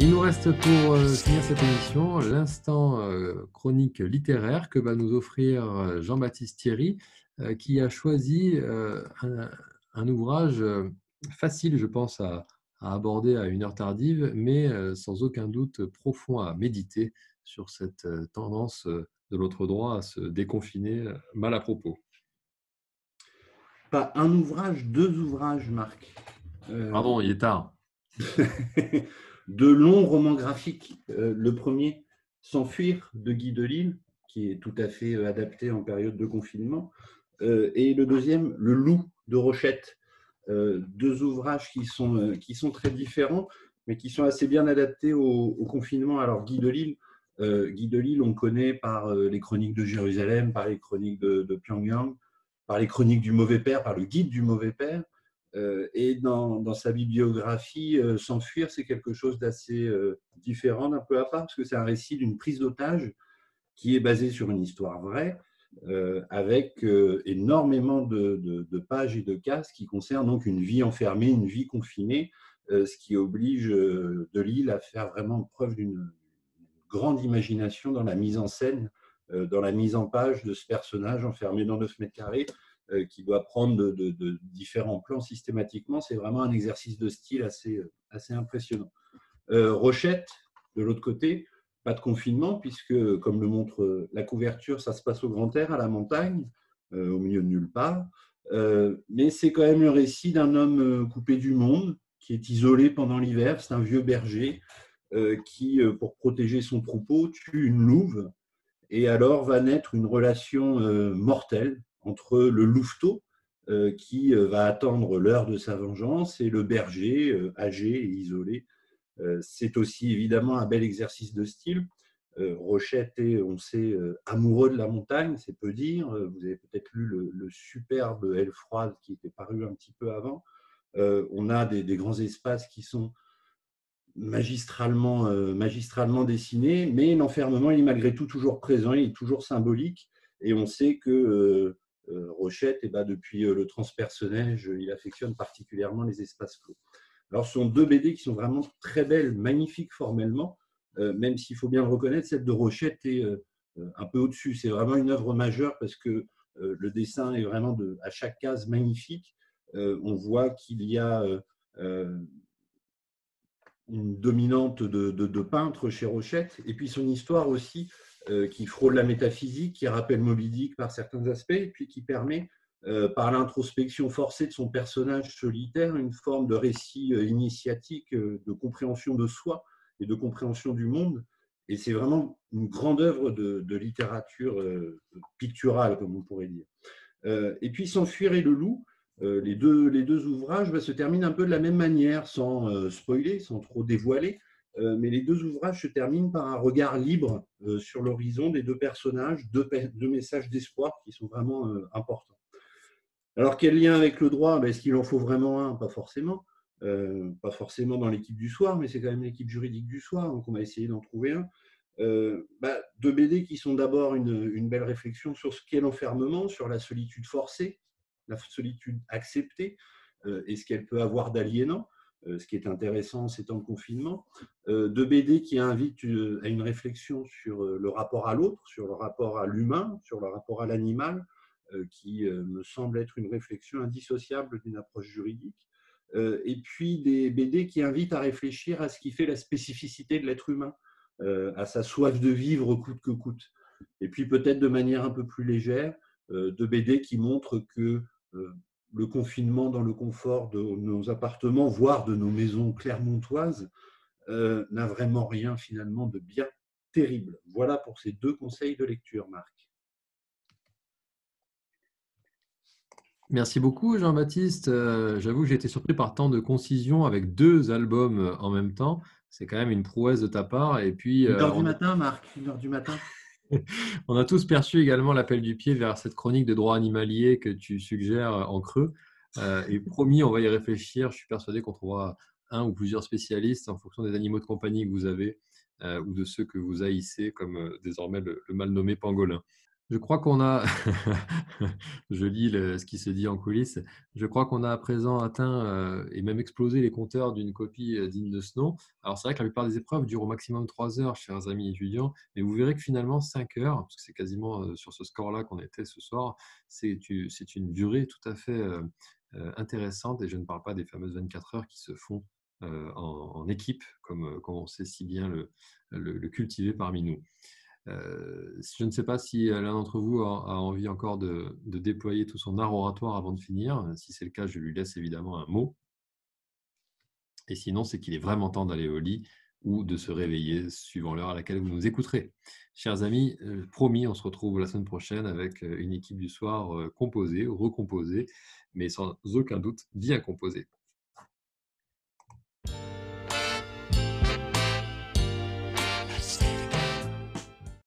Il nous reste pour finir cette émission l'instant chronique littéraire que va nous offrir Jean-Baptiste Thierry, qui a choisi un ouvrage facile, je pense, à aborder à une heure tardive, mais sans aucun doute profond à méditer sur cette tendance de l'autre droit à se déconfiner mal à propos. Pas un ouvrage, deux ouvrages, Marc. Pardon, il est tard. De longs romans graphiques. Le premier, S'enfuir, de Guy Delisle, qui est tout à fait adapté en période de confinement. Et le deuxième, Le Loup, de Rochette. Deux ouvrages qui sont très différents, mais qui sont assez bien adaptés au confinement. Alors, Guy Delisle, on connaît par les Chroniques de Jérusalem, par les Chroniques de Pyongyang, par les Chroniques du Mauvais Père, par le Guide du Mauvais Père. Et dans sa bibliographie, S'enfuir, c'est quelque chose d'assez différent, d'un peu à part, parce que c'est un récit d'une prise d'otage qui est basée sur une histoire vraie, avec énormément de pages et de cases qui concernent donc une vie enfermée, une vie confinée, ce qui oblige Delisle à faire vraiment preuve d'une grande imagination dans la mise en scène, dans la mise en page de ce personnage enfermé dans 9 mètres carrés, qui doit prendre de différents plans systématiquement. C'est vraiment un exercice de style assez impressionnant. Rochette, de l'autre côté, pas de confinement, puisque, comme le montre la couverture, ça se passe au grand air, à la montagne, au milieu de nulle part. Mais c'est quand même le récit d'un homme coupé du monde, qui est isolé pendant l'hiver. C'est un vieux berger qui, pour protéger son troupeau, tue une louve. Et alors va naître une relation mortelle entre le louveteau, qui va attendre l'heure de sa vengeance, et le berger, âgé et isolé. C'est aussi évidemment un bel exercice de style. Rochette est, on sait, amoureux de la montagne, c'est peu dire. Vous avez peut-être lu le superbe Elle froide qui était paru un petit peu avant. On a des grands espaces qui sont magistralement dessiné, mais l'enfermement il est malgré tout toujours présent, il est toujours symbolique, et on sait que Rochette, depuis le transpersonnage, il affectionne particulièrement les espaces clos. Alors ce sont deux BD qui sont vraiment très belles, magnifiques formellement, même s'il faut bien le reconnaître, celle de Rochette est un peu au-dessus. C'est vraiment une œuvre majeure parce que le dessin est vraiment à chaque case magnifique. On voit qu'il y a une dominante de peintre chez Rochette, et puis son histoire aussi, qui frôle la métaphysique, qui rappelle Moby Dick par certains aspects, et puis qui permet, par l'introspection forcée de son personnage solitaire, une forme de récit initiatique, de compréhension de soi et de compréhension du monde. Et c'est vraiment une grande œuvre de littérature picturale, comme on pourrait dire. Et puis S'enfuir et Le Loup, les deux ouvrages se terminent un peu de la même manière, sans spoiler, sans trop dévoiler, mais les deux ouvrages se terminent par un regard libre sur l'horizon des deux personnages, deux messages d'espoir qui sont vraiment importants. Alors quel lien avec le droit? Est-ce qu'il en faut vraiment un? Pas forcément. Pas forcément dans l'équipe du soir, mais c'est quand même l'équipe juridique du soir, donc on va essayer d'en trouver un. Deux BD qui sont d'abord une belle réflexion sur ce qu'est l'enfermement, sur la solitude forcée, la solitude acceptée, et ce qu'elle peut avoir d'aliénant, ce qui est intéressant en ces temps de confinement. Deux BD qui invitent à une réflexion sur le rapport à l'autre, sur le rapport à l'humain, sur le rapport à l'animal, qui me semble être une réflexion indissociable d'une approche juridique. Et puis des BD qui invitent à réfléchir à ce qui fait la spécificité de l'être humain, à sa soif de vivre coûte que coûte. Et puis peut-être de manière un peu plus légère, de BD qui montrent que le confinement dans le confort de nos appartements, voire de nos maisons clermontoises, n'a vraiment rien finalement de bien terrible. Voilà pour ces deux conseils de lecture, Marc. Merci beaucoup, Jean-Baptiste. J'avoue que j'ai été surpris par tant de concision avec deux albums en même temps. C'est quand même une prouesse de ta part. Et puis, 1h du matin, Marc, 1h du matin. on a tous perçu également l'appel du pied vers cette chronique de droit animalier que tu suggères en creux. Et promis, on va y réfléchir. Je suis persuadé qu'on trouvera un ou plusieurs spécialistes en fonction des animaux de compagnie que vous avez ou de ceux que vous haïssez, comme désormais le mal nommé pangolin. Je crois qu'on a, je lis ce qui se dit en coulisses, je crois qu'on a à présent atteint et même explosé les compteurs d'une copie digne de ce nom. Alors c'est vrai que la plupart des épreuves durent au maximum 3 heures, chers amis étudiants, mais vous verrez que finalement 5 heures, parce que c'est quasiment sur ce score-là qu'on était ce soir, c'est une durée tout à fait intéressante, et je ne parle pas des fameuses 24 heures qui se font en équipe, comme on sait si bien le cultiver parmi nous. Je ne sais pas si l'un d'entre vous a envie encore de déployer tout son art oratoire avant de finir. Si c'est le cas, je lui laisse évidemment un mot. Et sinon, c'est qu'il est vraiment temps d'aller au lit ou de se réveiller suivant l'heure à laquelle vous nous écouterez. Chers amis, promis, on se retrouve la semaine prochaine avec une équipe du soir composée, recomposée, mais sans aucun doute bien composée.